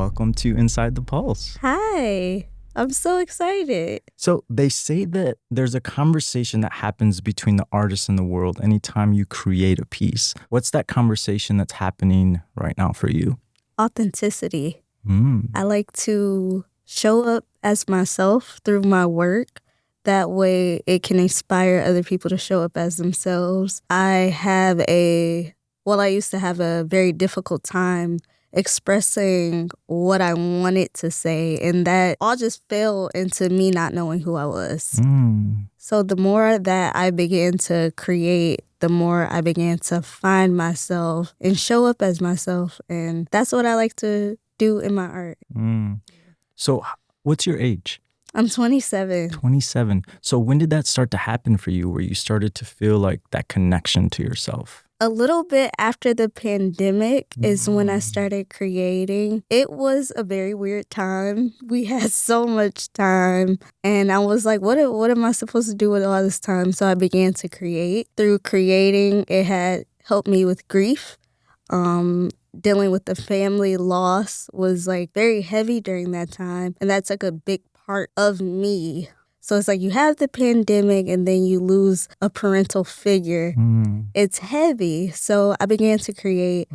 welcome to Inside the Pulse. Hi, I'm so excited. So they say that there's a conversation that happens between the artist and the world anytime you create a piece. What's that conversation that's happening right now for you? Authenticity. I like to show up as myself through my work. That way it can inspire other people to show up as themselves. I used to have a very difficult time expressing what I wanted to say, and that all just fell into me not knowing who I was. So the more that I began to create, the more I began to find myself and show up as myself, and that's what I like to do in my art. So what's your age? I'm 27. 27. So when did that start to happen for you, where you started to feel like that connection to yourself? A little bit after the pandemic is when I started creating. It was a very weird time. We had so much time, and I was like, what am I supposed to do with all this time? So I began to create. Through creating, it had helped me with grief. Dealing with the family loss was like very heavy during that time, and that took a big part of me. So it's like you have the pandemic and then you lose a parental figure. It's heavy. So I began to create.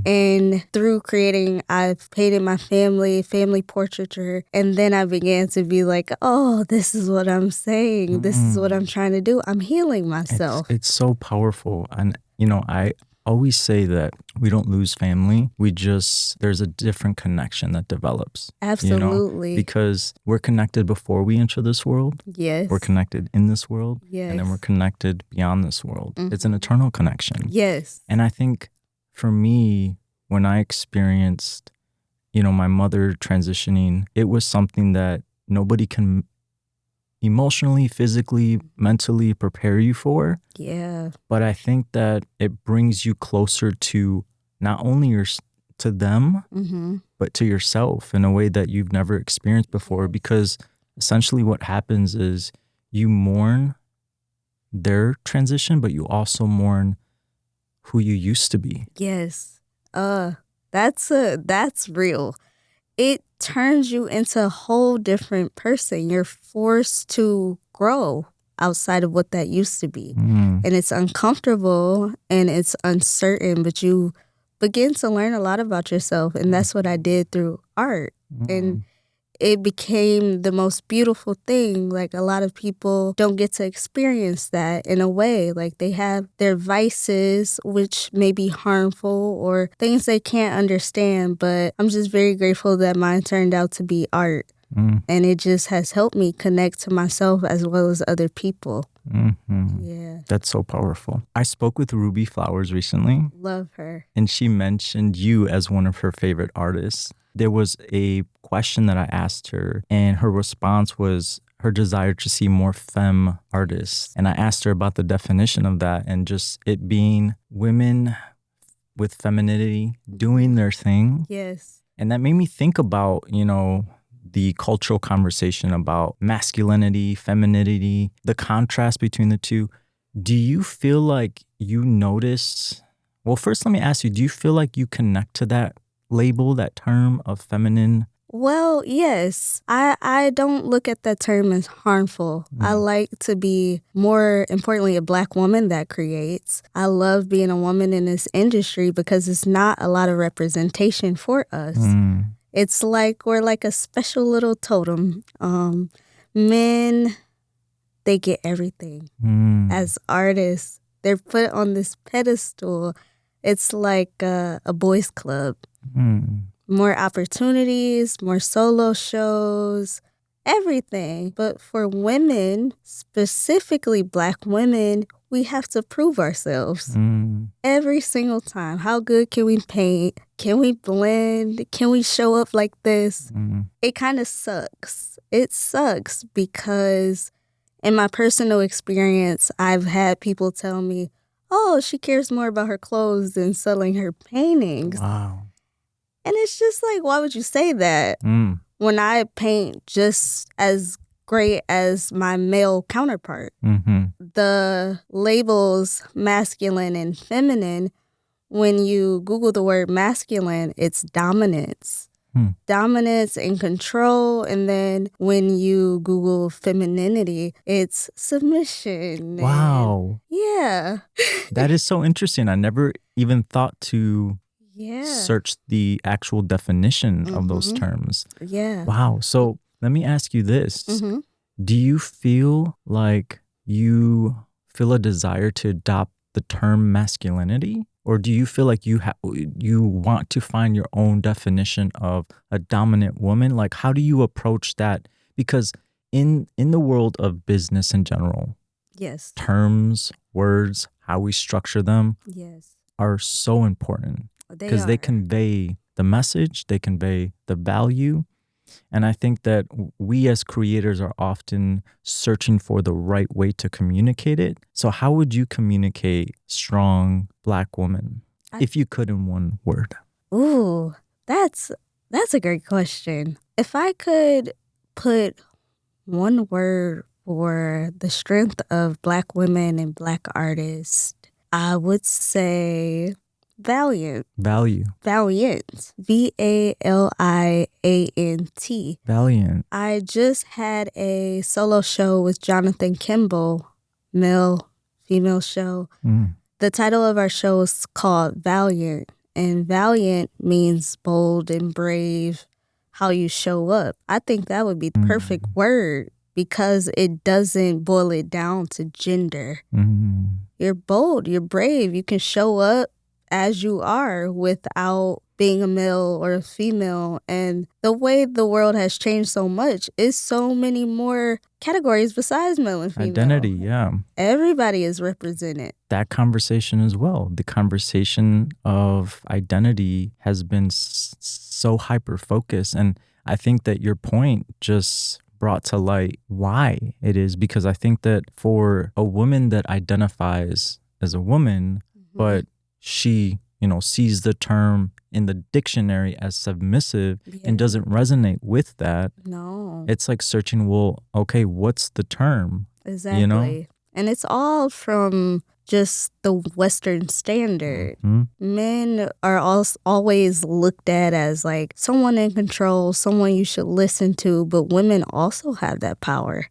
And through creating, I've painted my family portraiture. And then I began to be like, oh, this is what I'm saying. This is what I'm trying to do. I'm healing myself. It's so powerful. And, I always say that we don't lose family. There's a different connection that develops. Absolutely. Because we're connected before we enter this world. Yes. We're connected in this world. Yes. And then we're connected beyond this world. It's an eternal connection. Yes. And I think for me, when I experienced, my mother transitioning, it was something that nobody can emotionally, physically, mentally prepare you for. Yeah. But I think that it brings you closer to not only to them, but to yourself in a way that you've never experienced before. Because essentially what happens is you mourn their transition, but you also mourn who you used to be. Yes. That's real. It turns you into a whole different person. You're forced to grow outside of what that used to be. And it's uncomfortable and it's uncertain, but you begin to learn a lot about yourself. And that's what I did through art. And it became the most beautiful thing. Like, a lot of people don't get to experience that in a way. Like, they have their vices, which may be harmful or things they can't understand. But I'm just very grateful that mine turned out to be art. And it just has helped me connect to myself as well as other people. Yeah. That's so powerful. I spoke with Ruby Flowers recently. Love her. And she mentioned you as one of her favorite artists. There was a question that I asked her, and her response was her desire to see more femme artists. And I asked her about the definition of that, and just it being women with femininity doing their thing. Yes. And that made me think about, the cultural conversation about masculinity, femininity, the contrast between the two. Do you feel like you notice? Well, first, let me ask you, do you feel like you connect to that label, that term of feminine? Well, yes. I don't look at that term as harmful. I like to be, more importantly, a Black woman that creates. I love being a woman in this industry because it's not a lot of representation for us. It's like we're like a special little totem. Men, they get everything. As artists, they're put on this pedestal. It's like a boys' club. More opportunities, more solo shows, everything. But for women, specifically Black women, we have to prove ourselves every single time. How good can we paint? Can we blend? Can we show up like this? It kind of sucks. It sucks because in my personal experience, I've had people tell me, oh, she cares more about her clothes than selling her paintings. Wow. And it's just like, why would you say that? When I paint just as great as my male counterpart. The labels masculine and feminine, when you Google the word masculine, it's dominance. Dominance and control. And then when you Google femininity, it's submission. Wow. Yeah. That is so interesting. I never even thought to Yeah. search the actual definition of those terms. Yeah. Wow. So let me ask you this. Do you feel like you feel a desire to adopt the term masculinity? Or do you feel like you want to find your own definition of a dominant woman? Like, how do you approach that? Because in the world of business in general, yes, terms, words, how we structure them yes, are so important because they convey the message, they convey the value. And I think that we as creators are often searching for the right way to communicate it. So how would you communicate strong Black woman if you could in one word? Ooh, that's a great question. If I could put one word for the strength of Black women and Black artists, I would say valiant. Value. Valiant. VALIANT. Valiant. I just had a solo show with Jonathan Kimball, male, female show. The title of our show is called Valiant, and valiant means bold and brave, how you show up. I think that would be the perfect word because it doesn't boil it down to gender. You're bold, you're brave, you can show up as you are without being a male or a female. And the way the world has changed so much is so many more categories besides male and female. Identity, yeah. Everybody is represented. That conversation as well. The conversation of identity has been so hyper-focused. And I think that your point just brought to light why it is. Because I think that for a woman that identifies as a woman, but she, sees the term in the dictionary as submissive and doesn't resonate with that. No. It's like searching, well, okay, what's the term? Exactly. And it's all from just the Western standard. Men are always looked at as like someone in control, someone you should listen to, but women also have that power.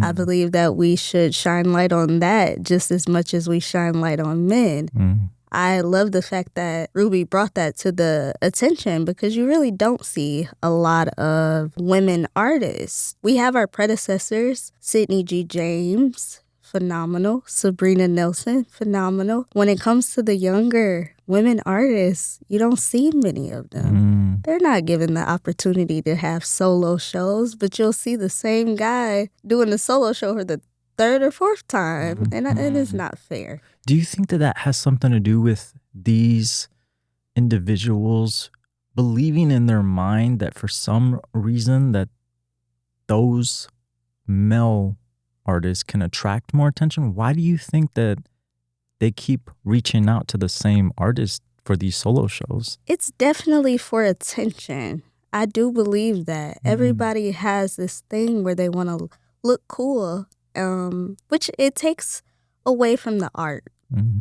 I believe that we should shine light on that just as much as we shine light on men. I love the fact that Ruby brought that to the attention because you really don't see a lot of women artists. We have our predecessors, Sidney G. James, phenomenal. Sabrina Nelson, phenomenal. When it comes to the younger women artists, you don't see many of them. They're not given the opportunity to have solo shows, but you'll see the same guy doing the solo show for the third or fourth time, and it is not fair. Do you think that has something to do with these individuals believing in their mind that for some reason that those male artists can attract more attention? Why do you think that they keep reaching out to the same artist for these solo shows? It's definitely for attention. I do believe that. Everybody has this thing where they want to look cool, which it takes away from the art.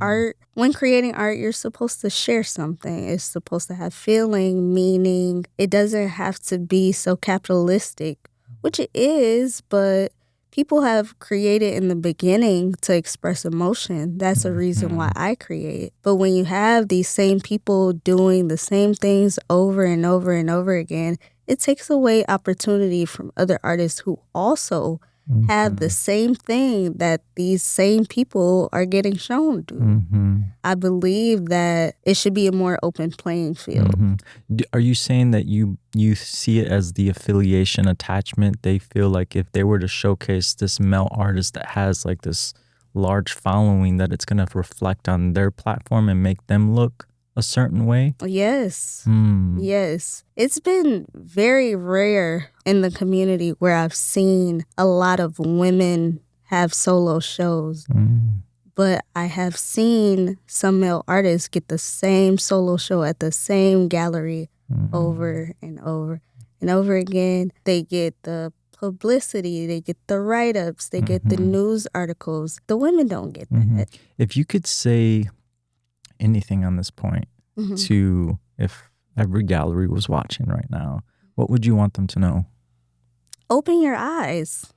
Art, when creating art, you're supposed to share something. It's supposed to have feeling, meaning. It doesn't have to be so capitalistic, which it is, but people have created in the beginning to express emotion. That's a reason why I create. But when you have these same people doing the same things over and over and over again, it takes away opportunity from other artists who also have the same thing that these same people are getting shown to. I believe that it should be a more open playing field. Are you saying that you see it as the affiliation attachment? They feel like if they were to showcase this male artist that has like this large following, that it's going to reflect on their platform and make them look a certain way? Yes. Yes. It's been very rare in the community where I've seen a lot of women have solo shows. But I have seen some male artists get the same solo show at the same gallery over and over and over again. They get the publicity, they get the write-ups, they get the news articles. The women don't get that. If you could say anything on this point to if every gallery was watching right now, what would you want them to know? Open your eyes.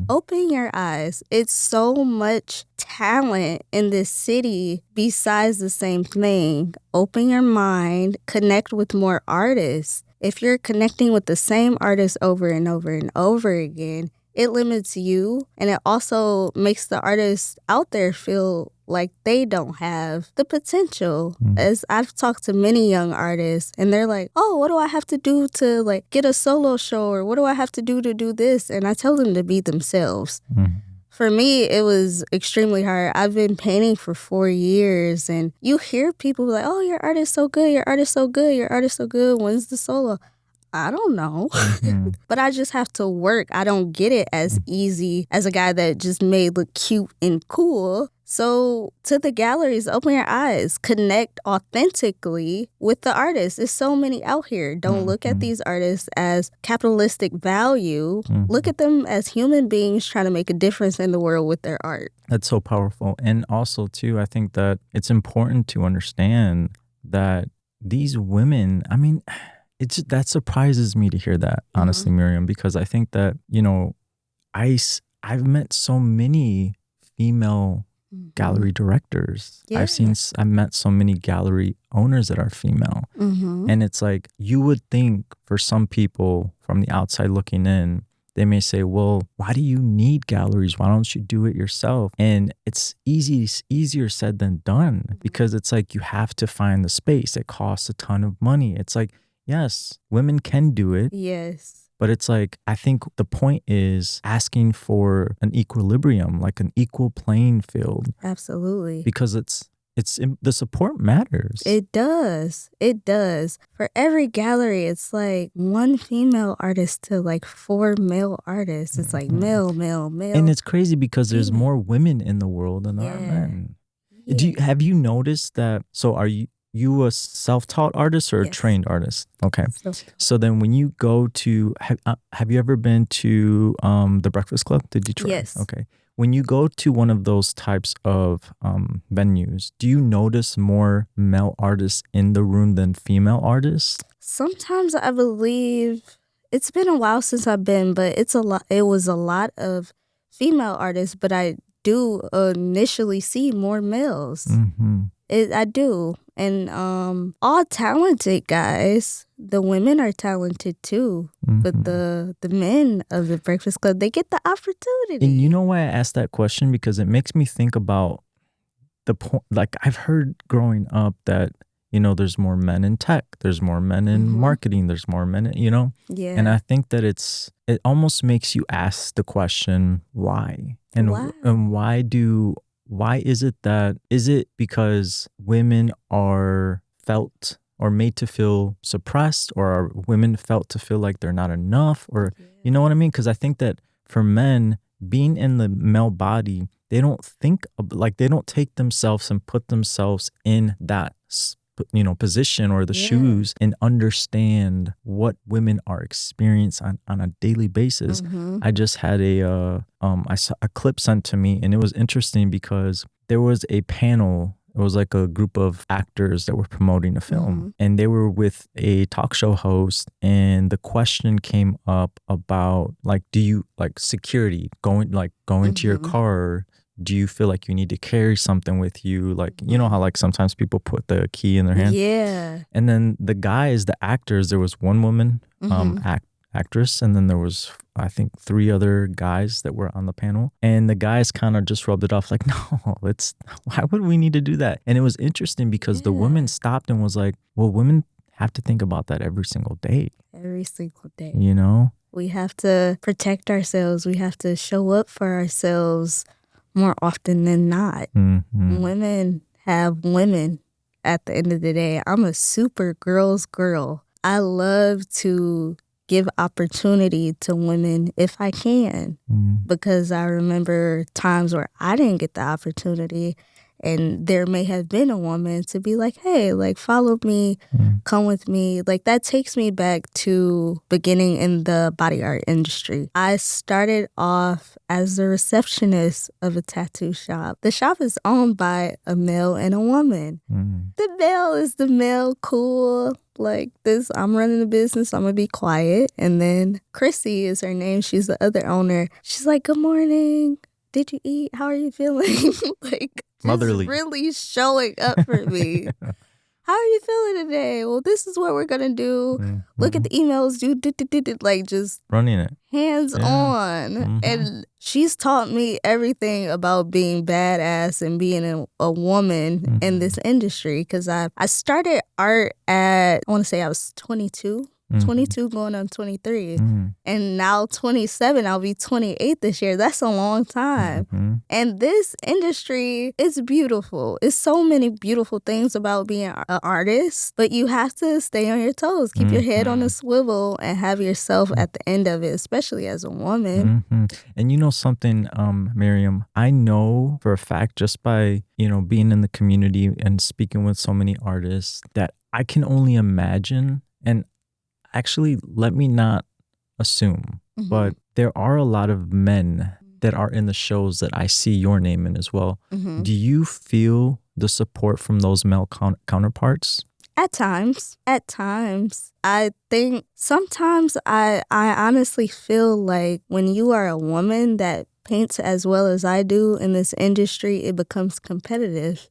Open your eyes. It's so much talent in this city besides the same thing. Open your mind. Connect with more artists. If you're connecting with the same artists over and over and over again, it limits you, and it also makes the artists out there feel like they don't have the potential. As I've talked to many young artists, and they're like, oh, what do I have to do to like get a solo show, or what do I have to do this? And I tell them to be themselves. For me, it was extremely hard. I've been painting for 4 years, and you hear people like, oh, your art is so good, your art is so good, your art is so good. When's the solo? I don't know. But I just have to work. I don't get it as easy as a guy that just made look cute and cool. So to the galleries, open your eyes. Connect authentically with the artists. There's so many out here. Don't look at these artists as capitalistic value. Look at them as human beings trying to make a difference in the world with their art. That's so powerful. And also, too, I think that it's important to understand that these women, I mean, that surprises me to hear that, honestly, Miriam, because I think that, you know, I've met so many female gallery directors. Yeah. I've met so many gallery owners that are female. And it's like, you would think for some people from the outside looking in, they may say, well, why do you need galleries? Why don't you do it yourself? And it's easier said than done, because it's like you have to find the space. It costs a ton of money. It's like, yes, women can do it. Yes. But it's like, I think the point is asking for an equilibrium, like an equal playing field. Absolutely. Because the support matters. It does. It does. For every gallery, it's like 1 female artist to like 4 male artists. It's like male, male, male. And it's crazy because there's more women in the world than there are men. Have you noticed that? So are you a self-taught artist or a trained artist? Okay. So then when you go to, have you ever been to the Breakfast Club, the Detroit? Yes. Okay. When you go to one of those types of venues, do you notice more male artists in the room than female artists? Sometimes I believe, it's been a while since I've been, but it was a lot of female artists, but I do initially see more males. I do. And all talented guys. The women are talented too. But the men of the Breakfast Club, they get the opportunity. And you know why I asked that question? Because it makes me think about the point. Like, I've heard growing up that, you know, there's more men in tech, there's more men in marketing, there's more men, you know? Yeah. And I think that it almost makes you ask the question, why? And why is it because women are felt or made to feel suppressed, or are women felt to feel like they're not enough, or you know what I mean? Because I think that for men, being in the male body, they don't take themselves and put themselves in that, you know, position or the shoes, and understand what women are experiencing on a daily basis. I just had I saw a clip sent to me, and it was interesting because there was a panel. It was like a group of actors that were promoting a film, and they were with a talk show host, and the question came up about, like, do you like security going to your car? Do you feel like you need to carry something with you? Like, you know how like sometimes people put the key in their hand? Yeah. And then the guys, the actors, there was one woman actress, and then there was, I think, 3 other guys that were on the panel. And the guys kind of just rubbed it off like, no, why would we need to do that? And it was interesting because the woman stopped and was like, well, women have to think about that every single day. Every single day. You know? We have to protect ourselves. We have to show up for ourselves more often than not. Women have women at the end of the day. I'm a super girl's girl. I love to give opportunity to women if I can, because I remember times where I didn't get the opportunity, and there may have been a woman to be like, hey, like follow me, come with me. Like that takes me back to beginning in the body art industry. I started off as the receptionist of a tattoo shop. The shop is owned by a male and a woman. The male is the male, cool, like this, I'm running the business, I'm gonna be quiet. And then Chrissy is her name, she's the other owner. She's like, good morning, did you eat? How are you feeling? Like, motherly, really showing up for me. How are you feeling today? Well, this is what we're gonna do. Look at the emails, do, like just running it. Hands on. And she's taught me everything about being badass and being a woman in this industry. Because I started art at, I want to say I was 22. 22 going on 23. And now 27, I'll be 28 this year. That's a long time. And this industry is beautiful. It's so many beautiful things about being an artist, but you have to stay on your toes, keep your head on a swivel, and have yourself at the end of it, especially as a woman. And you know something, Miriam, I know for a fact just by, being in the community and speaking with so many artists that I can only imagine, and actually, let me not assume, but there are a lot of men that are in the shows that I see your name in as well. Do you feel the support from those male counterparts? At times. I think sometimes I honestly feel like when you are a woman that paints as well as I do in this industry, it becomes competitive,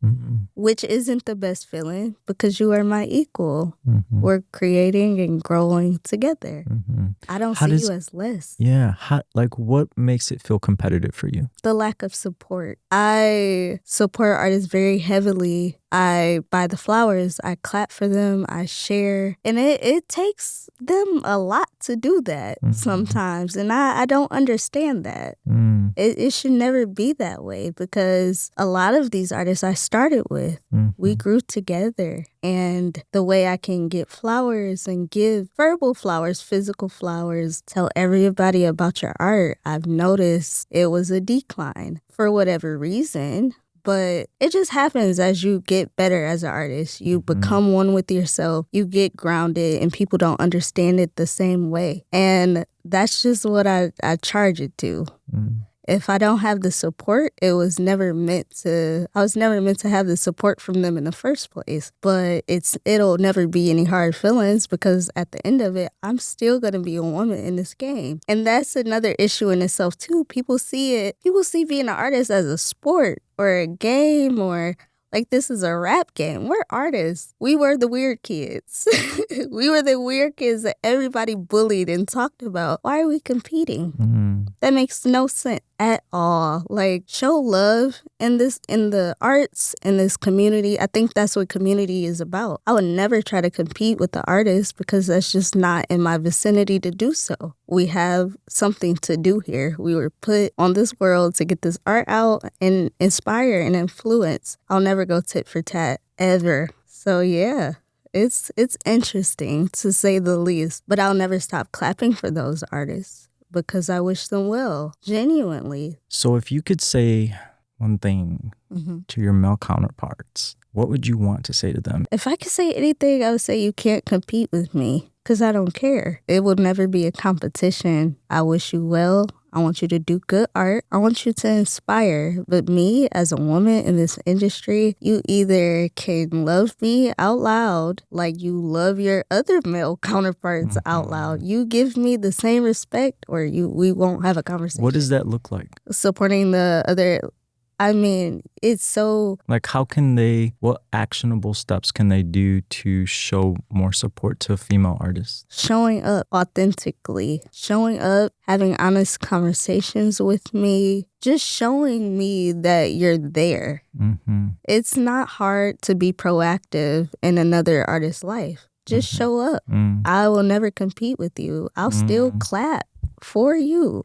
which isn't the best feeling because you are my equal. We're creating and growing together. I don't see you as less. Yeah. What makes it feel competitive for you? The lack of support. I support artists very heavily. I buy the flowers, I clap for them, I share. And it takes them a lot to do that sometimes. And I don't understand that. It should never be that way because a lot of these artists I started with, we grew together. And the way I can get flowers and give verbal flowers, physical flowers, tell everybody about your art, I've noticed it was a decline for whatever reason. But it just happens as you get better as an artist. You become one with yourself. You get grounded and people don't understand it the same way. And that's just what I charge it to. If I don't have the support, I was never meant to have the support from them in the first place. But it'll never be any hard feelings because at the end of it, I'm still going to be a woman in this game. And that's another issue in itself too. People see being an artist as a sport or a game or like this is a rap game. We're artists. We were the weird kids. We were the weird kids that everybody bullied and talked about. Why are we competing? That makes no sense at all. Like, show love in the arts, in this community. I think that's what community is about. I would never try to compete with the artists because that's just not in my vicinity to do so. We have something to do here. We were put on this world to get this art out and inspire and influence. I'll never go tit for tat ever. So yeah, it's interesting to say the least, but I'll never stop clapping for those artists because I wish them well, genuinely. So if you could say one thing to your male counterparts, what would you want to say to them? If I could say anything, I would say you can't compete with me because I don't care. It will never be a competition. I wish you well. I want you to do good art. I want you to inspire. But me, as a woman in this industry, you either can love me out loud like you love your other male counterparts out loud. You give me the same respect or we won't have a conversation. What does that look like? Supporting the other... I mean, it's so... Like, what actionable steps can they do to show more support to female artists? Showing up authentically. Showing up, having honest conversations with me. Just showing me that you're there. It's not hard to be proactive in another artist's life. Just show up. I will never compete with you. I'll still clap for you.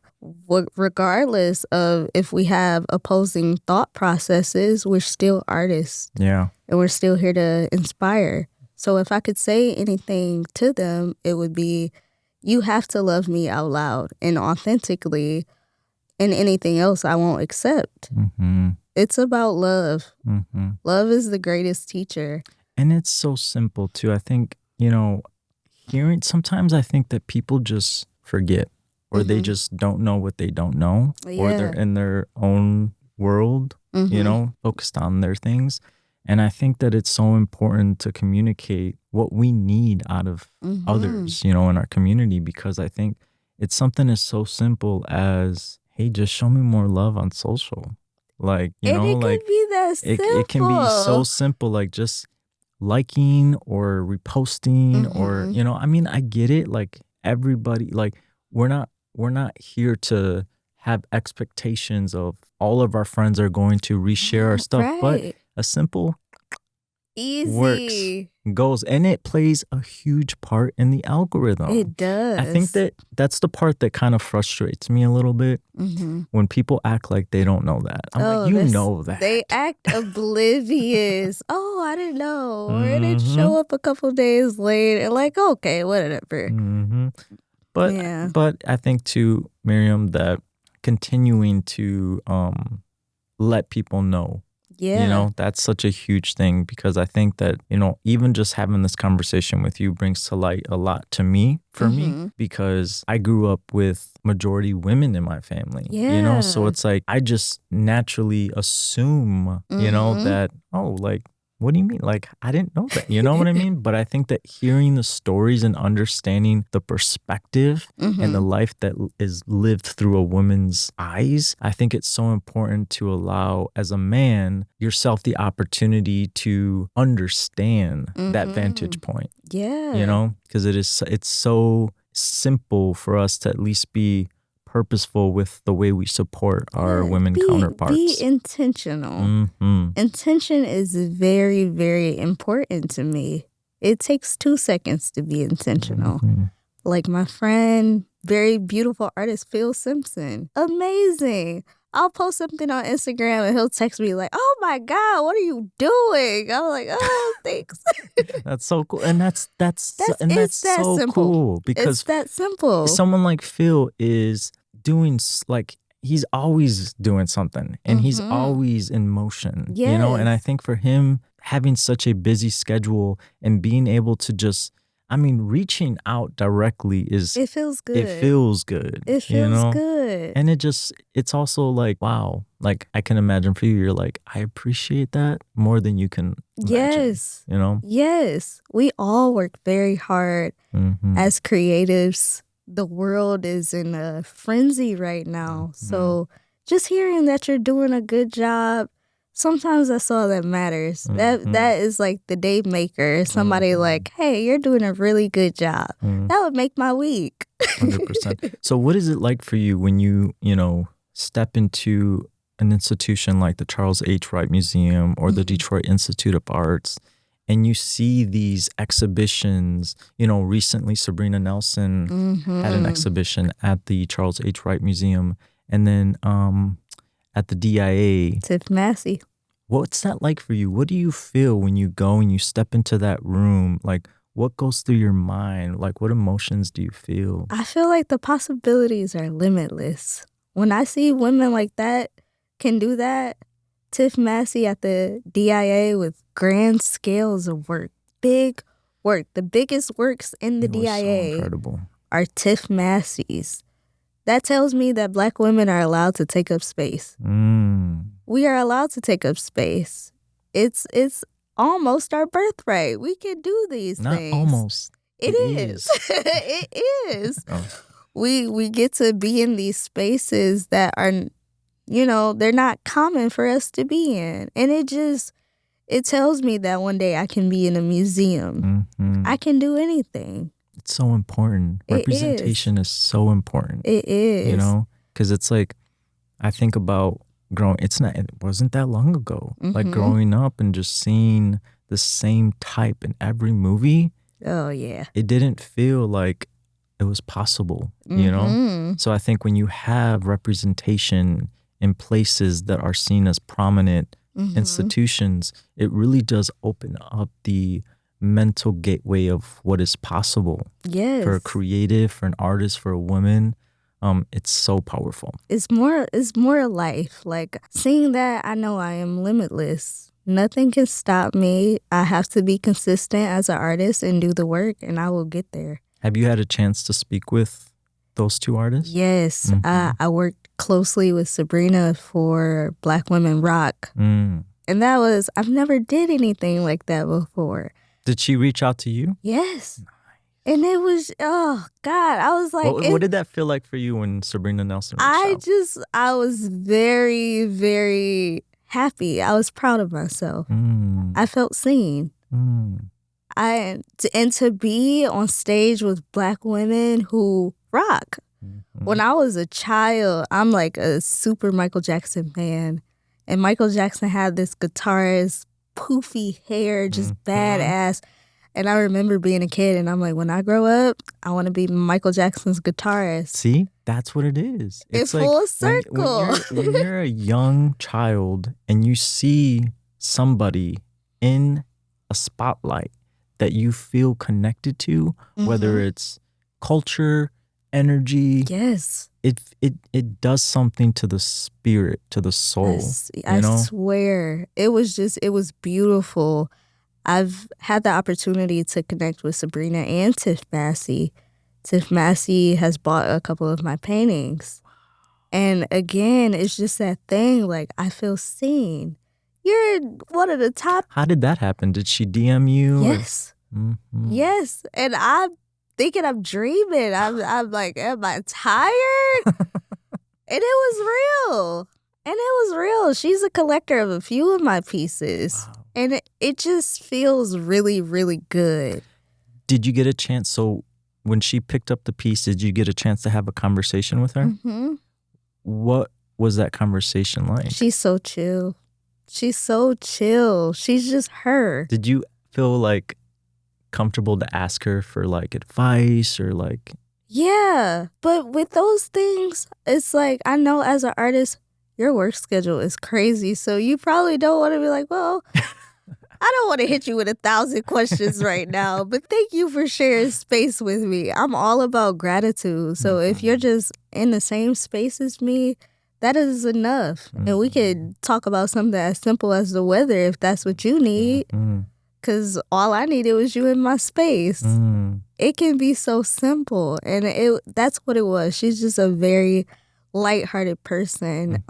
Regardless of if we have opposing thought processes, we're still artists. Yeah. And we're still here to inspire. So if I could say anything to them, it would be, you have to love me out loud and authentically And anything else I won't accept. Mm-hmm. It's about love. Mm-hmm. Love is the greatest teacher. And it's so simple too. I think, sometimes I think that people just forget, or they just don't know what they don't know, or they're in their own world, focused on their things. And I think that it's so important to communicate what we need out of others, in our community, because I think it's something as so simple as, hey, just show me more love on social. Like, it can be that simple. It can be so simple, like just liking or reposting or, I get it. Like everybody, like we're not here to have expectations of all of our friends are going to reshare our stuff, but a simple easy goes, and it plays a huge part in the algorithm. It does. I think that's the part that kind of frustrates me a little bit, when people act like they don't know that. I'm like, know that. They act oblivious. Oh, I didn't know. Or it didn't show up a couple days later. Like, okay, whatever. But I think too, Miriam, that continuing to let people know, that's such a huge thing, because I think that, even just having this conversation with you brings to light a lot to me, for me, because I grew up with majority women in my family, so it's like, I just naturally assume, that, like, what do you mean? Like, I didn't know that. You know what I mean? But I think that hearing the stories and understanding the perspective and the life that is lived through a woman's eyes, I think it's so important to allow, as a man, yourself the opportunity to understand that vantage point. Yeah. Because it's so simple for us to at least be purposeful with the way we support our women counterparts. Be intentional. Intention is very, very important to me. It takes 2 seconds to be intentional. Like my friend, very beautiful artist, Phil Simpson. Amazing. I'll post something on Instagram and he'll text me like, "Oh my God, what are you doing?" I'm like, "Oh, thanks." That's so cool. And that's so simple. Cool, because it's that simple. Someone like Phil is doing, like, he's always doing something, and he's always in motion, and I think for him, having such a busy schedule and being able to just, reaching out directly it feels good. It feels good. And it's also like, wow, like I can imagine for you, you're like, I appreciate that more than you can imagine, Yes. We all work very hard as creatives. The world is in a frenzy right now. So just hearing that you're doing a good job, sometimes that's all that matters. That is like the day maker. Somebody like, "Hey, you're doing a really good job." That would make my week. 100%. So what is it like for you when you, step into an institution like the Charles H. Wright Museum or the Detroit Institute of Arts, and you see these exhibitions? Recently Sabrina Nelson had an exhibition at the Charles H. Wright Museum, and then at the DIA. Tiff Massey. What's that like for you? What do you feel when you go and you step into that room? Like, what goes through your mind? Like, what emotions do you feel? I feel like the possibilities are limitless. When I see women like that can do that, Tiff Massey at the DIA with grand scales of work, big work. The biggest works in the DIA so incredible. Are Tiff Massey's. That tells me that Black women are allowed to take up space. We are allowed to take up space. It's almost our birthright. We can do these things. Not almost. It is. It is. We get to be in these spaces that are, they're not common for us to be in. And it tells me that one day I can be in a museum. I can do anything. It's so important. Representation is so important. It is. Because it's like, I think about it wasn't that long ago. Like growing up and just seeing the same type in every movie. Oh, yeah. It didn't feel like it was possible, So I think when you have representation in places that are seen as prominent institutions, it really does open up the mental gateway of what is possible. Yes. For a creative, for an artist, for a woman. it's so powerful. It's more life. Like seeing that, I know I am limitless. Nothing can stop me. I have to be consistent as an artist and do the work, and I will get there. Have you had a chance to speak with those two artists? Yes. I worked closely with Sabrina for Black Women Rock. And that was, I've never did anything like that before. Did she reach out to you? Yes. And it was, oh God, I was like. What did that feel like for you when Sabrina Nelson reached out? I was very, very happy. I was proud of myself. I felt seen. And to be on stage with Black women who rock. When I was a child, I'm like a super Michael Jackson fan. And Michael Jackson had this guitarist, poofy hair, just badass. And I remember being a kid and I'm like, when I grow up, I want to be Michael Jackson's guitarist. See, that's what it is. It's like full circle. When you're a young child and you see somebody in a spotlight that you feel connected to, whether it's culture, energy. Yes. It does something to the spirit, to the soul. Yes, I swear. It was beautiful. I've had the opportunity to connect with Sabrina and Tiff Massey. Tiff Massey has bought a couple of my paintings. And again, it's just that thing, like, I feel seen. You're one of the top. How did that happen? Did she DM you? Yes. Yes. And I'm thinking I'm dreaming. I'm like, am I tired? And it was real. She's a collector of a few of my pieces. Wow. And it just feels really, really good. Did you get a chance? So when she picked up the piece, did you get a chance to have a conversation with her? What was that conversation like? She's so chill. She's just her. Did you feel like comfortable to ask her for like advice or like? Yeah. But with those things, it's like, I know as an artist, your work schedule is crazy. So you probably don't want to be like, well, I don't want to hit you with 1,000 questions right now, but thank you for sharing space with me. I'm all about gratitude. So if you're just in the same space as me, that is enough. And we could talk about something as simple as the weather if that's what you need. Because all I needed was you in my space. It can be so simple. And that's what it was. She's just a very lighthearted person,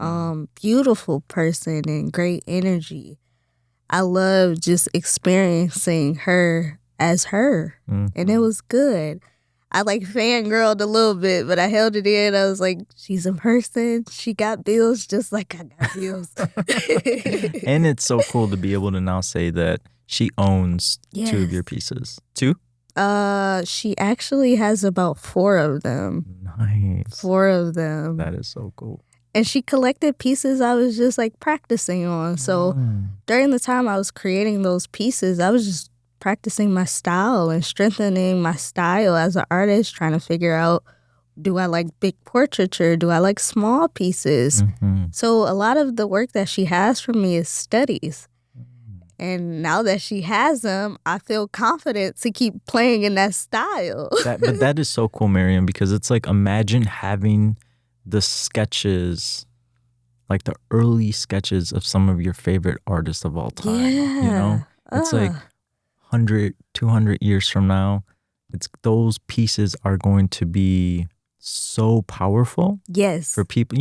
beautiful person, and great energy. I love just experiencing her as her. And it was good. I like fangirled a little bit, but I held it in. I was like, she's a person. She got bills just like I got bills. And it's so cool to be able to now say that she owns 2 of your pieces. 2? She actually has about 4 of them. Nice. 4 of them. That is so cool. And she collected pieces I was just like practicing on. So during the time I was creating those pieces, I was just practicing my style and strengthening my style as an artist, trying to figure out, do I like big portraiture? Do I like small pieces? So a lot of the work that she has for me is studies. And now that she has them, I feel confident to keep playing in that style. But that is so cool, Miriam, because it's like, imagine having the sketches, like the early sketches of some of your favorite artists of all time. Yeah. You know? It's like 100, 200 years from now, those pieces are going to be so powerful. Yes. For people,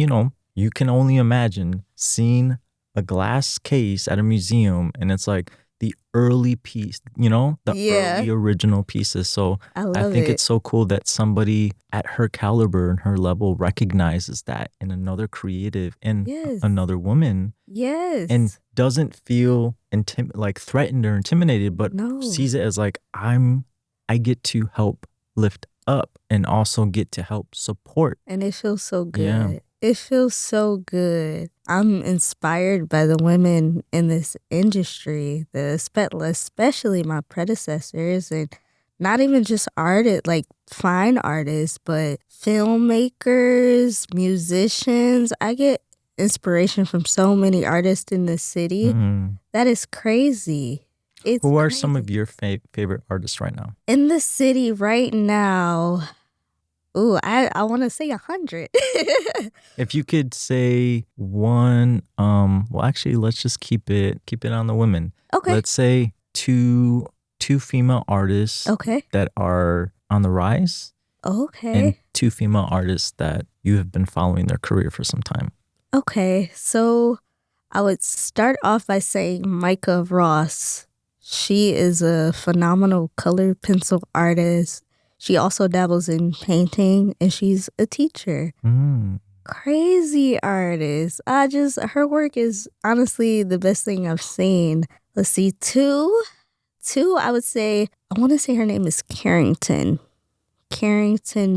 you can only imagine seeing a glass case at a museum and it's like the early piece, early original pieces. So I think it's so cool that somebody at her caliber and her level recognizes that in another creative and another woman. Yes. And doesn't feel like threatened or intimidated, but sees it as like, I get to help lift up and also get to help support. And it feels so good. Yeah. It feels so good. I'm inspired by the women in this industry, especially my predecessors, and not even just like fine artists, but filmmakers, musicians. I get inspiration from so many artists in the city. That is crazy. Who are some of your favorite artists right now? In the city right now, Ooh, I want to say 100. If you could say one, well, actually, let's just keep it on the women. Okay. Let's say two female artists Okay. that are on the rise, Okay. and two female artists that you have been following their career for some time. Okay, so I would start off by saying Micah Ross. She is a phenomenal color pencil artist. She also dabbles in painting, and she's a teacher. Crazy artist. Her work is honestly the best thing I've seen. Let's see, two, I would say, I want to say her name is Carrington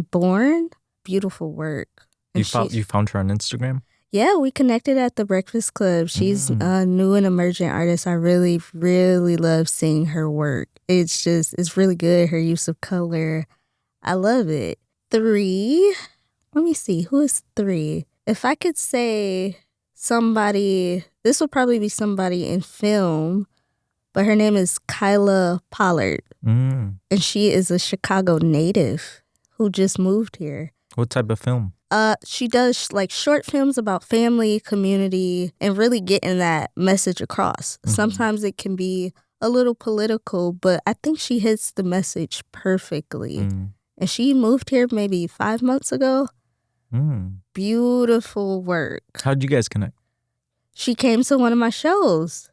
Bourne. Beautiful work. You found her on Instagram? Yeah, we connected at the Breakfast Club. She's a new and emerging artist. I really, really love seeing her work. It's really good. Her use of color. I love it. 3, let me see. Who is 3? If I could say somebody, this would probably be somebody in film, but her name is Kyla Pollard. And she is a Chicago native who just moved here. What type of film? She does like short films about family, community, and really getting that message across. Sometimes it can be a little political, but I think she hits the message perfectly. And she moved here maybe 5 months ago. Beautiful work. How'd you guys connect? She came to one of my shows.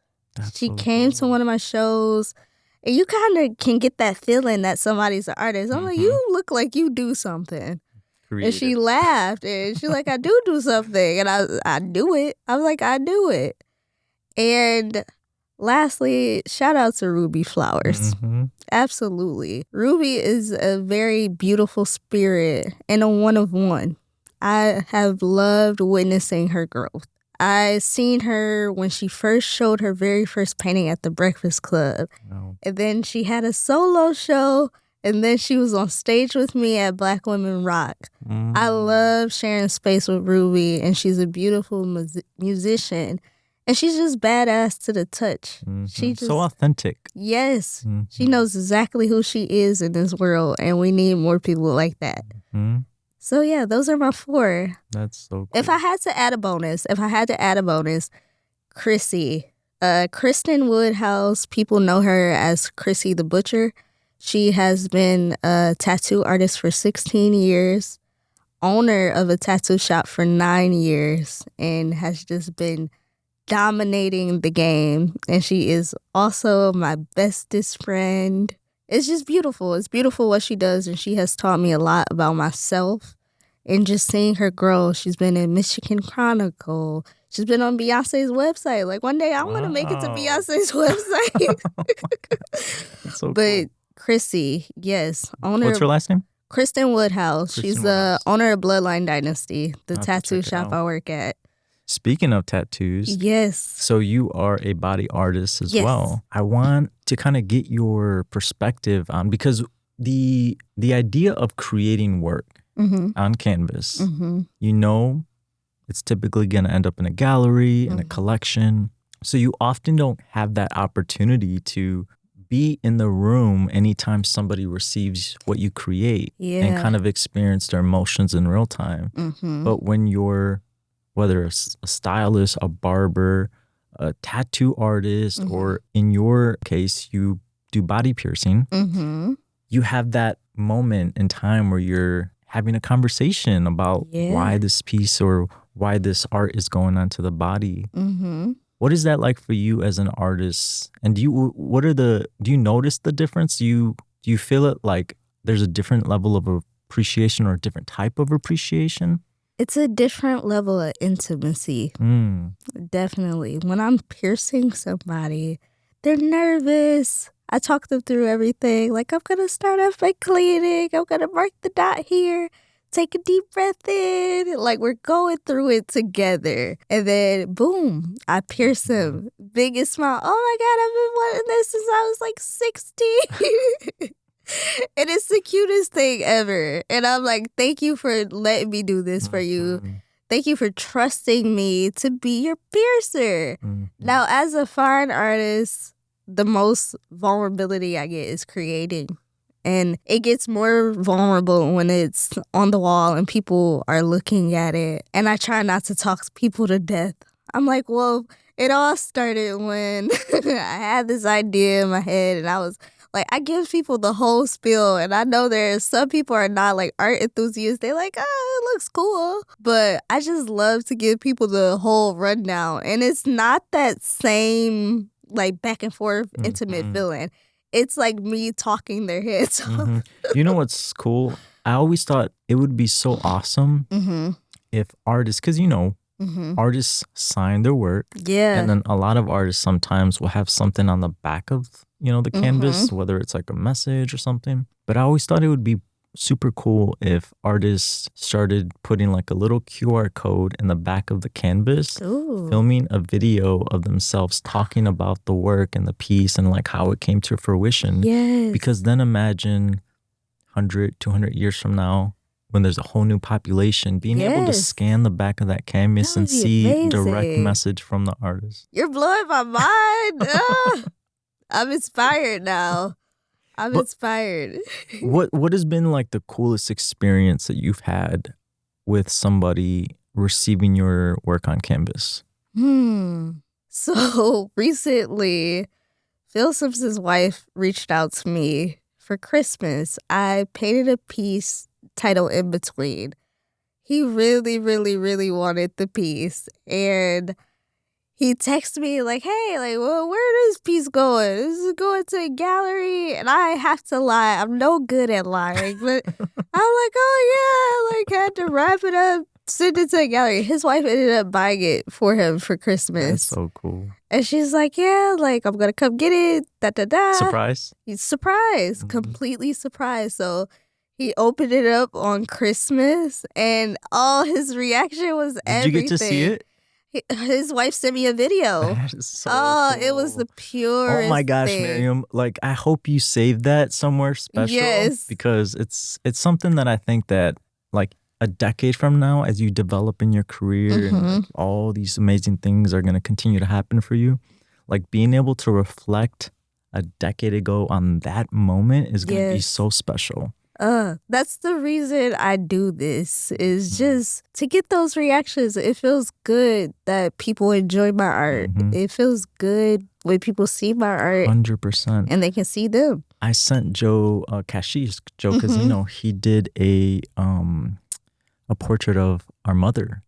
She came to one of my shows. And you kind of can get that feeling that somebody's an artist. I'm like, you look like you do something. Creative. And she laughed, and she's like, I do something. And I do it. I was like, I do it. And lastly, shout out to Ruby Flowers. Absolutely. Ruby is a very beautiful spirit and a one of one. I have loved witnessing her growth. I seen her when she first showed her very first painting at the Breakfast Club. And then she had a solo show. And then she was on stage with me at Black Women Rock. I love sharing space with Ruby, and she's a beautiful musician. And she's just badass to the touch. She's so authentic. Yes. She knows exactly who she is in this world, and we need more people like that. So yeah, those are my 4. That's so cool. If I had to add a bonus, Chrissy. Kristen Woodhouse, people know her as Chrissy the Butcher. She has been a tattoo artist for 16 years, owner of a tattoo shop for 9 years, and has just been dominating the game. And she is also my bestest friend. It's just beautiful. It's beautiful what she does, and she has taught me a lot about myself. And just seeing her grow, she's been in Michigan Chronicle. She's been on Beyonce's website. Like one day I'm going to make it to Beyonce's website. That's so but cool. Chrissy, yes. What's her last name? Kristen Woodhouse. She's the owner of Bloodline Dynasty, the tattoo shop I work at. Speaking of tattoos. Yes. So you are a body artist as well. I want to kind of get your perspective on, because the idea of creating work on canvas, it's typically going to end up in a gallery, in a collection. So you often don't have that opportunity to be in the room anytime somebody receives what you create and kind of experience their emotions in real time. But when you're, whether it's a stylist, a barber, a tattoo artist, or in your case, you do body piercing, you have that moment in time where you're having a conversation about why this piece or why this art is going onto the body. What is that like for you as an artist? And do you notice the difference? Do you feel it like there's a different level of appreciation or a different type of appreciation? It's a different level of intimacy. Definitely. When I'm piercing somebody, they're nervous. I talk them through everything. Like, I'm going to start off by cleaning. I'm going to mark the dot here. Take a deep breath in. Like, we're going through it together. And then, boom, I pierce them. Biggest smile. Oh, my God, I've been wanting this since I was like 16. And it's the cutest thing ever. And I'm like, thank you for letting me do this for you. Thank you for trusting me to be your piercer. Now, as a fine artist, the most vulnerability I get is creating. And it gets more vulnerable when it's on the wall and people are looking at it. And I try not to talk people to death. I'm like, well, it all started when I had this idea in my head and I was like, I give people the whole spiel, and I know there's some people are not like art enthusiasts. They like, it looks cool. But I just love to give people the whole rundown. And it's not that same like back and forth intimate feeling. It's like me talking their heads off. You know what's cool? I always thought it would be so awesome if artists, because artists sign their work. Yeah. And then a lot of artists sometimes will have something on the back of, the canvas, whether it's like a message or something. But I always thought it would be super cool if artists started putting like a little QR code in the back of the canvas, filming a video of themselves talking about the work and the piece and like how it came to fruition. Yes. Because then imagine 100, 200 years from now, when there's a whole new population, being able to scan the back of that canvas and see direct message from the artist. You're blowing my mind. I'm inspired now. I'm inspired. What has been like the coolest experience that you've had with somebody receiving your work on canvas? So recently, Phil Simpson's wife reached out to me for Christmas. I painted a piece titled In Between. He really, really, really wanted the piece. And he texted me like, hey, like, well, where is this piece going? Is it going to a gallery? And I have to lie. I'm no good at lying. But I'm like, oh, yeah. Like, had to wrap it up, send it to a gallery. His wife ended up buying it for him for Christmas. That's so cool. And she's like, yeah, like, I'm going to come get it. Da-da-da. Surprise? He's surprised. Completely surprised. So he opened it up on Christmas, and all his reaction was everything. Did you get to see it? His wife sent me a video. That is so cool. It was the purest Oh my gosh, thing. Miriam. Like, I hope you save that somewhere special. Yes. Because it's something that I think that like a decade from now, as you develop in your career and like, all these amazing things are going to continue to happen for you, like being able to reflect a decade ago on that moment is going to be so special. That's the reason I do this, is just to get those reactions. It feels good that people enjoy my art. It feels good when people see my art 100%. and they can see them. I sent Joe Cashish, because he did a portrait of our mother,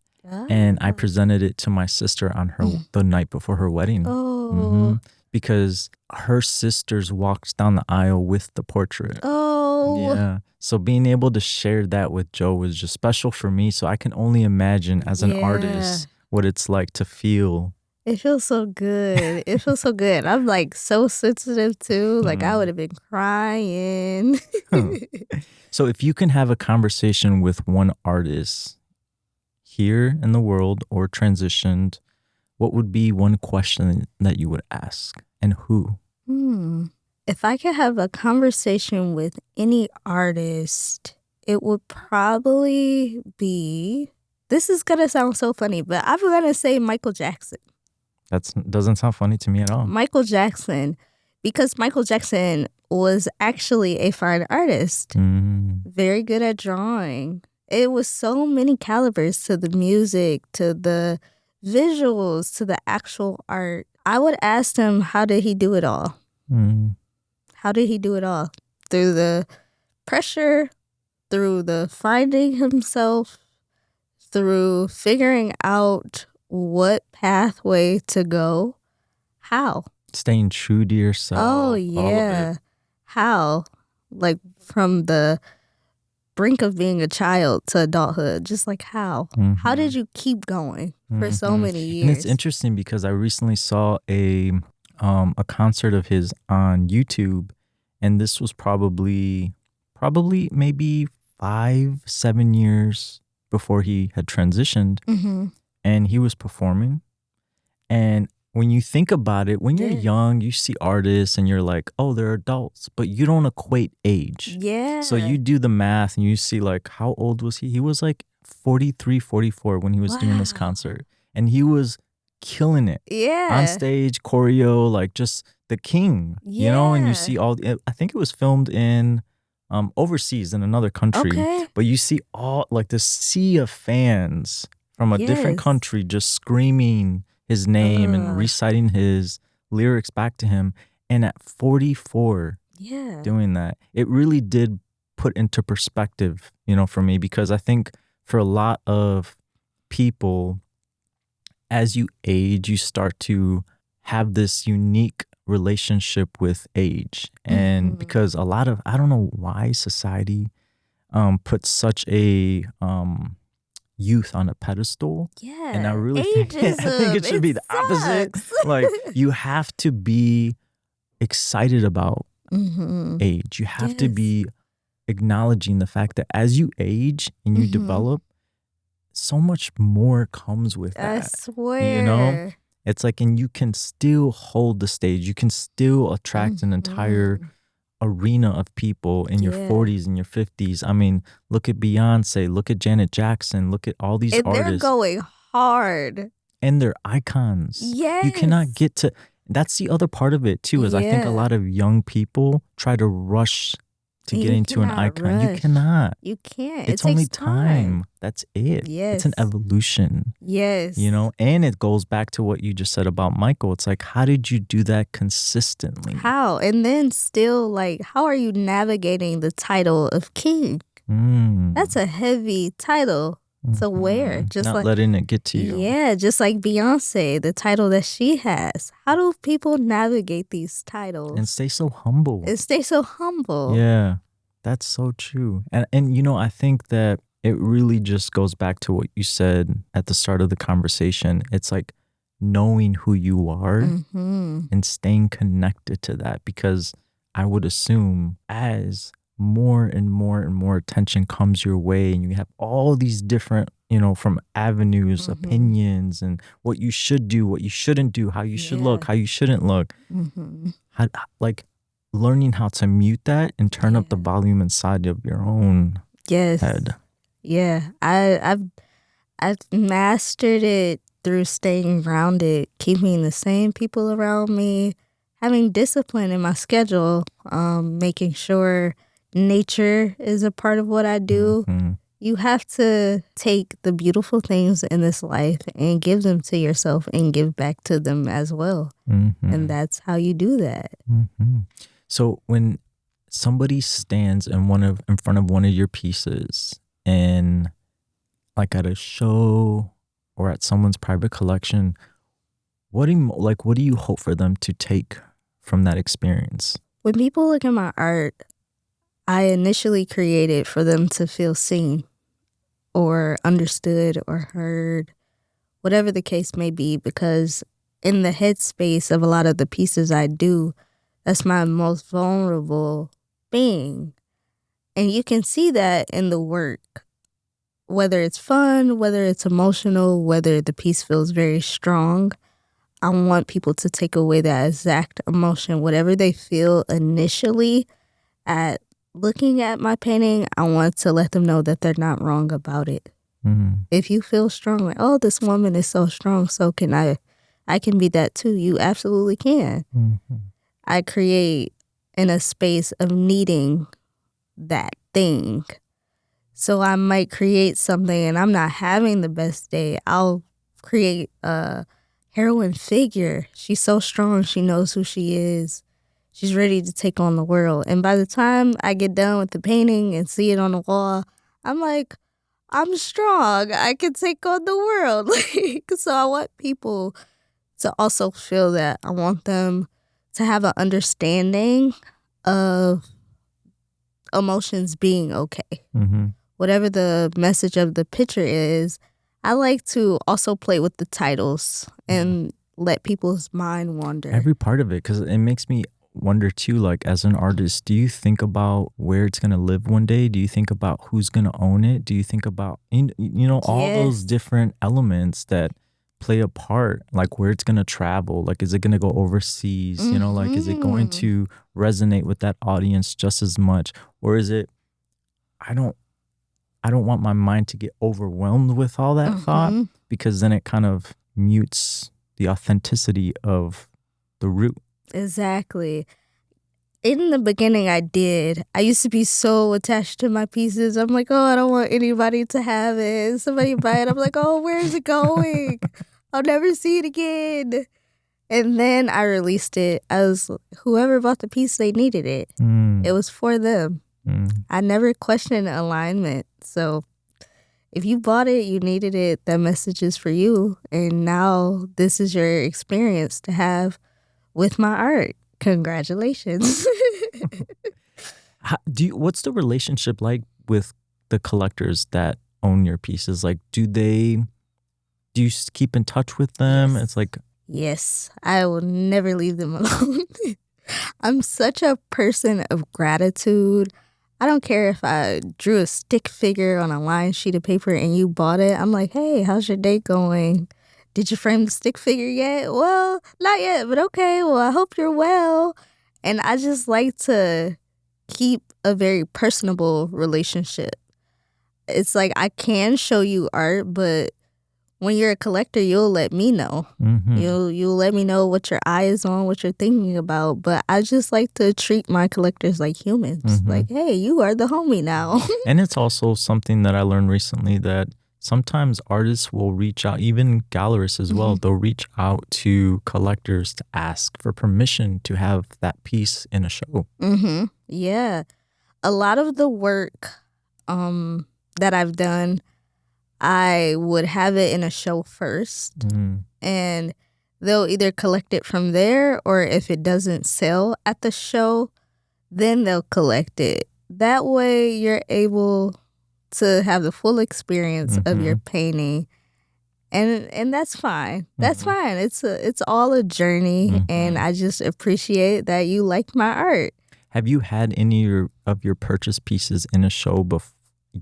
and I presented it to my sister on her the night before her wedding. Because her sisters walked down the aisle with the portrait. Yeah. So being able to share that with Joe was just special for me. So I can only imagine as an artist what it's like to feel. It feels so good. It feels so good. I'm like so sensitive too. Like I would have been crying. So if you can have a conversation with one artist here in the world or transitioned, what would be one question that you would ask, and who? If I could have a conversation with any artist, it would probably be, this is going to sound so funny, but I'm going to say Michael Jackson. That doesn't sound funny to me at all. Michael Jackson, because Michael Jackson was actually a fine artist, very good at drawing. It was so many calibers to the music, to the visuals, to the actual art. I would ask him, how did he do it all? How did he do it all? Through the pressure, through the finding himself, through figuring out what pathway to go. How? Staying true to yourself. Oh, yeah. How? Like from the brink of being a child to adulthood. Just like how? How did you keep going for so many years? And it's interesting because I recently saw a concert of his on YouTube, and this was probably maybe 5-7 years before he had transitioned, and he was performing. And when you think about it, when you're young, you see artists and you're like, oh, they're adults, but you don't equate age. Yeah. So you do the math and you see like, how old was he? He was like 43, 44 when he was doing this concert, and he was killing it. Yeah. On stage, choreo, like just the king, you know, and you see I think it was filmed in overseas in another country. Okay. But you see all like the sea of fans from a different Yes. country just screaming his name and reciting his lyrics back to him. And at 44, Yeah. doing that, it really did put into perspective, you know, for me, because I think for a lot of people, as you age, you start to have this unique relationship with age. And because a lot of, I don't know why society puts such a youth on a pedestal. Yeah. And I really think it should be the opposite. Like, you have to be excited about age. You have to be acknowledging the fact that as you age and you develop, so much more comes with that. I swear. You know? It's like, and you can still hold the stage. You can still attract an entire arena of people in your 40s and your 50s. I mean, look at Beyonce, look at Janet Jackson, look at all these artists. They're going hard. And they're icons. Yes. You cannot get to, that's the other part of it too, is I think a lot of young people try to rush to get into an icon. You cannot. You can't. It's only time. That's it. Yes. It's an evolution. Yes. You know, and it goes back to what you just said about Michael. It's like, how did you do that consistently? How? And then still, like, how are you navigating the title of king? That's a heavy title to wear. Just not like letting it get to you. Yeah, just like Beyonce, the title that she has. How do people navigate these titles? And stay so humble. Yeah, that's so true. And you know, I think that it really just goes back to what you said at the start of the conversation. It's like knowing who you are and staying connected to that, because I would assume as more and more and more attention comes your way and you have all these different, you know, from avenues, opinions, and what you should do, what you shouldn't do, how you should look, how you shouldn't look. How, like, learning how to mute that and turn up the volume inside of your own head. Yeah, I've mastered it through staying grounded, keeping the same people around me, having discipline in my schedule, making sure nature is a part of what I do. You have to take the beautiful things in this life and give them to yourself and give back to them as well. And that's how you do that. So when somebody stands in front of one of your pieces, and like at a show or at someone's private collection, what do you hope for them to take from that experience? When people look at my art, I initially created for them to feel seen or understood or heard, whatever the case may be, because in the headspace of a lot of the pieces I do, that's my most vulnerable being. And you can see that in the work, whether it's fun, whether it's emotional, whether the piece feels very strong. I want people to take away that exact emotion, whatever they feel initially at looking at my painting. I want to let them know that they're not wrong about it. If you feel strong, like, oh, this woman is so strong, so can I can be that too. You absolutely can. I create in a space of needing that thing. So I might create something and I'm not having the best day. I'll create a heroine figure. She's so strong. She knows who she is. She's ready to take on the world. And by the time I get done with the painting and see it on the wall, I'm like, I'm strong. I can take on the world. So I want people to also feel that. I want them to have an understanding of emotions being okay. Whatever the message of the picture is, I like to also play with the titles and let people's mind wander. Every part of it, because it makes me wonder too, like, as an artist, do you think about where it's going to live one day? Do you think about who's going to own it? Do you think about, you know, all those different elements that play a part, like where it's going to travel? Like, is it going to go overseas? You know, like, is it going to resonate with that audience just as much? Or is it, I don't want my mind to get overwhelmed with all that thought, because then it kind of mutes the authenticity of the root. Exactly. In the beginning, I did. I used to be so attached to my pieces. I'm like, oh, I don't want anybody to have it. Somebody buy it. I'm like, oh, where is it going? I'll never see it again. And then I released it. I was, whoever bought the piece, they needed it. It was for them. I never questioned alignment. So if you bought it, you needed it, that message is for you. And now this is your experience to have with my art. Congratulations. What's the relationship like with the collectors that own your pieces? Like, do you keep in touch with them? Yes. It's like, yes, I will never leave them alone. I'm such a person of gratitude. I don't care if I drew a stick figure on a lined sheet of paper and you bought it. I'm like, hey, how's your day going? Did you frame the stick figure yet? Well, not yet, but okay. Well, I hope you're well. And I just like to keep a very personable relationship. It's like I can show you art, but when you're a collector, you'll let me know. You'll let me know what your eye is on, what you're thinking about. But I just like to treat my collectors like humans. Like, hey, you are the homie now. And it's also something that I learned recently, that sometimes artists will reach out, even gallerists as well. They'll reach out to collectors to ask for permission to have that piece in a show. Yeah. A lot of the work that I've done, I would have it in a show first. And they'll either collect it from there, or if it doesn't sell at the show, then they'll collect it. That way you're able to have the full experience of your painting. And that's fine. That's fine. It's all a journey, and I just appreciate that you like my art. Have you had any of your purchase pieces in a show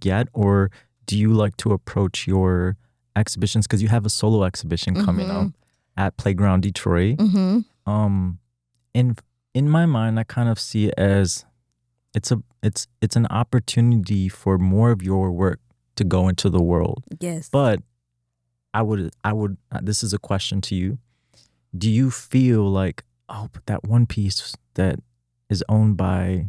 yet, or do you like to approach your exhibitions, because you have a solo exhibition coming up at Playground Detroit? In my mind, I kind of see it as it's an opportunity for more of your work to go into the world. Yes. But I would this is a question to you. Do you feel like, oh, but that one piece that is owned by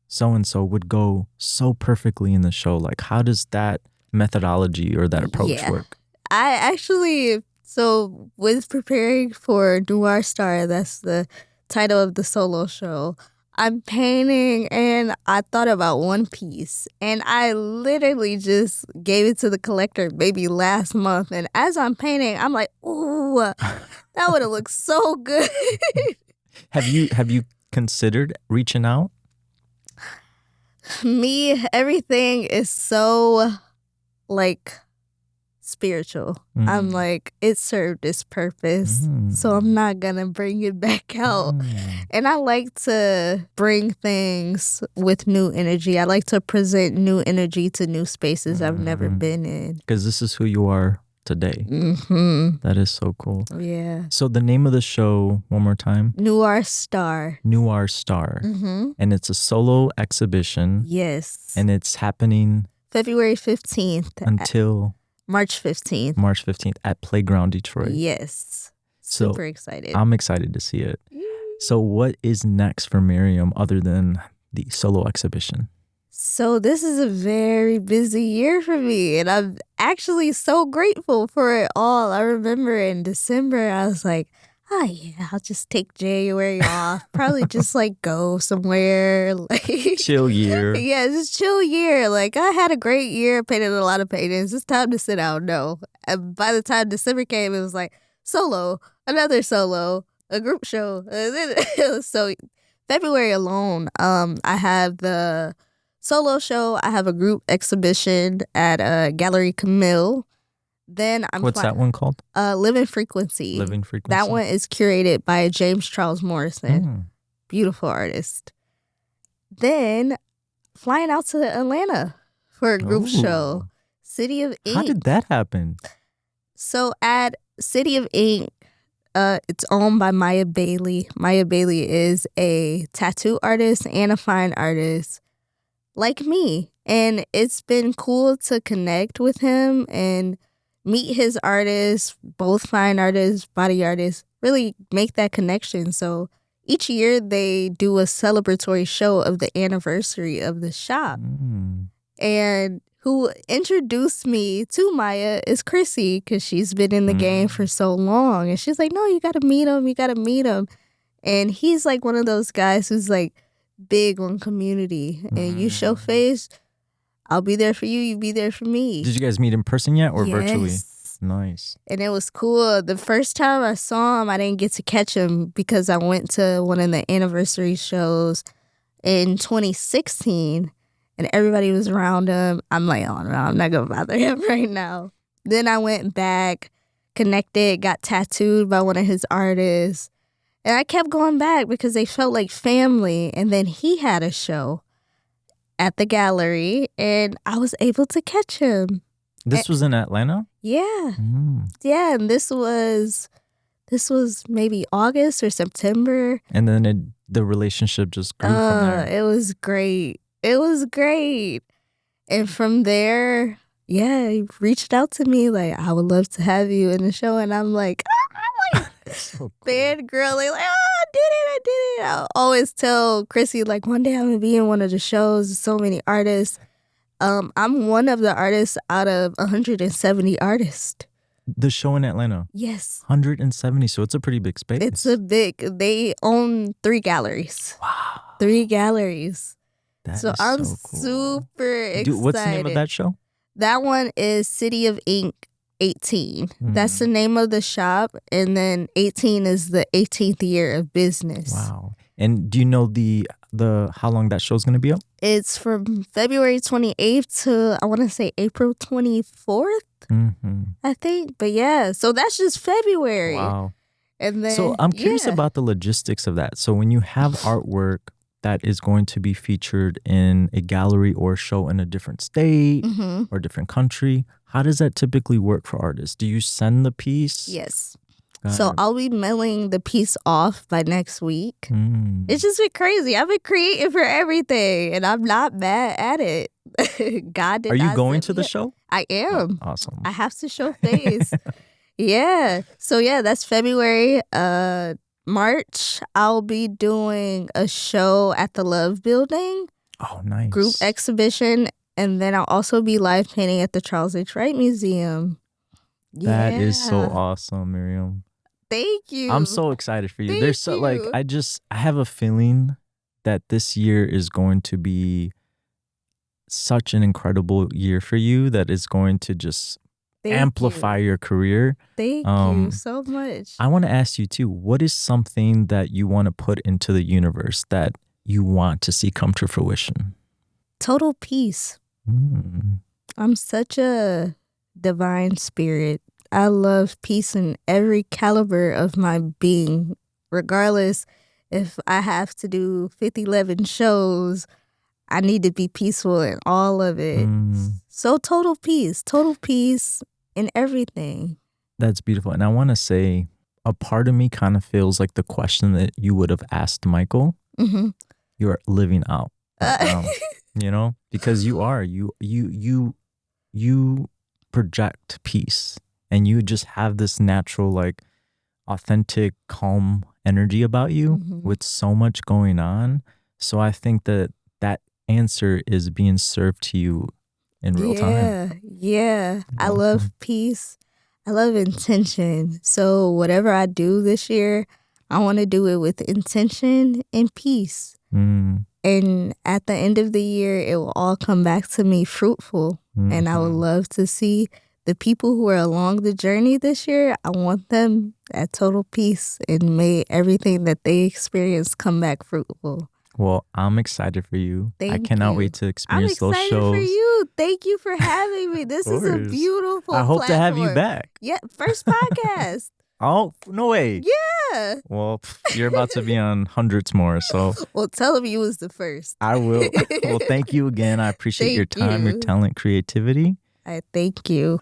so and so would go so perfectly in the show? Like, how does that methodology or that approach work? I actually, so with preparing for Noir Star, that's the title of the solo show, I'm painting and I thought about one piece, and I literally just gave it to the collector maybe last month. And as I'm painting, I'm like, ooh, that would have looked so good. Have you considered reaching out? Me, everything is so like spiritual. I'm like, it served its purpose, so I'm not gonna bring it back out. And I like to bring things with new energy. I like to present new energy to new spaces I've never been in, because this is who you are today. That is so cool. Yeah. So the name of the show, one more time? Noir Star. Noir Star. And it's a solo exhibition. Yes. And it's happening February 15th until March 15th. March 15th at Playground Detroit. Yes. So super excited. I'm excited to see it. So what is next for Miriam other than the solo exhibition? So this is a very busy year for me, and I'm actually so grateful for it all. I remember in December, I was like, oh yeah, I'll just take January off. Probably just like go somewhere. Like chill year. Yeah, just chill year. Like I had a great year, painted a lot of paintings. It's time to sit down. No. And by the time December came, it was like solo, another solo, a group show. So February alone, I have the solo show. I have a group exhibition at Gallery Camille. Then What's that one called? Living Frequency. Living Frequency. That one is curated by James Charles Morrison. Beautiful artist. Then flying out to Atlanta for a group show. City of Ink. How did that happen? So at City of Ink, it's owned by Maya Bailey. Maya Bailey is a tattoo artist and a fine artist like me. And it's been cool to connect with him and meet his artists, both fine artists, body artists, really make that connection. So each year they do a celebratory show of the anniversary of the shop. And who introduced me to Maya is Chrissy, because she's been in the game for so long. And she's like, no, you got to meet him. You got to meet him. And he's like one of those guys who's like big on community. And you show face, I'll be there for you. You be there for me. Did you guys meet in person yet or virtually? Nice. And it was cool. The first time I saw him, I didn't get to catch him because I went to one of the anniversary shows in 2016. And everybody was around him. I'm like, oh, no, I'm not going to bother him right now. Then I went back, connected, got tattooed by one of his artists. And I kept going back because they felt like family. And then he had a show at the gallery, and I was able to catch him. This was in Atlanta? Yeah. Yeah, and this was maybe August or September. And then the relationship just grew from there. It was great. It was great. And from there, yeah, he reached out to me like, I would love to have you in the show. And I'm like, so cool. fangirling, like, I did it. I always tell Chrissy, like, one day I'm going to be in one of the shows. So many artists. I'm one of the artists out of 170 artists. The show in Atlanta? Yes. 170, so it's a pretty big space. They own 3 galleries. Wow. 3 galleries. So I'm so cool. super excited. Dude, what's the name of that show? That one is City of Ink 18. That's the name of the shop. And then 18 is the 18th year of business. Wow. And do you know the how long that show's going to be up? It's from February 28th to, I want to say, April 24th, I think. But yeah, so that's just February. Wow. And then, so I'm curious about the logistics of that. So when you have artwork that is going to be featured in a gallery or a show in a different state or a different country, how does that typically work for artists? Do you send the piece? Yes. So I'll be mailing the piece off by next week. It's just been crazy. I've been creating for everything, and I'm not mad at it. God did. Are you going to the show? I am. Oh, awesome. I have to show face. Yeah. So yeah, that's February. March, I'll be doing a show at the Love Building. Oh, nice. Group exhibition. And then I'll also be live painting at the Charles H. Wright Museum. That is so awesome, Miriam. Thank you. I'm so excited for you. Thank There's so you. like I have a feeling that this year is going to be such an incredible year for you that is going to just amplify your career. Thank you so much. I want to ask you too, what is something that you want to put into the universe that you want to see come to fruition? Total peace. I'm such a divine spirit. I love peace in every caliber of my being, regardless if I have to do 50-11 shows. I need to be peaceful in all of it. So total peace in everything. That's beautiful. And I want to say, a part of me kind of feels like the question that you would have asked Michael, you're living out. You know, because you are, you project peace, and you just have this natural, like, authentic, calm energy about you with so much going on. So I think that answer is being served to you in real time. Yeah. I love peace. I love intention. So whatever I do this year, I want to do it with intention and peace. And at the end of the year, it will all come back to me fruitful. And I would love to see the people who are along the journey this year, I want them at total peace, and may everything that they experience come back fruitful. Well, I'm excited for you. I cannot wait to experience those shows. I'm excited for you. Thank you for having me. This is a beautiful I hope platform. to have you back. Yeah, first podcast. Oh, no way. Yeah. Well, you're about to be on hundreds more, so. Well, tell them you was the first. I will. Well, thank you again. I appreciate your time, your talent, creativity. I thank you.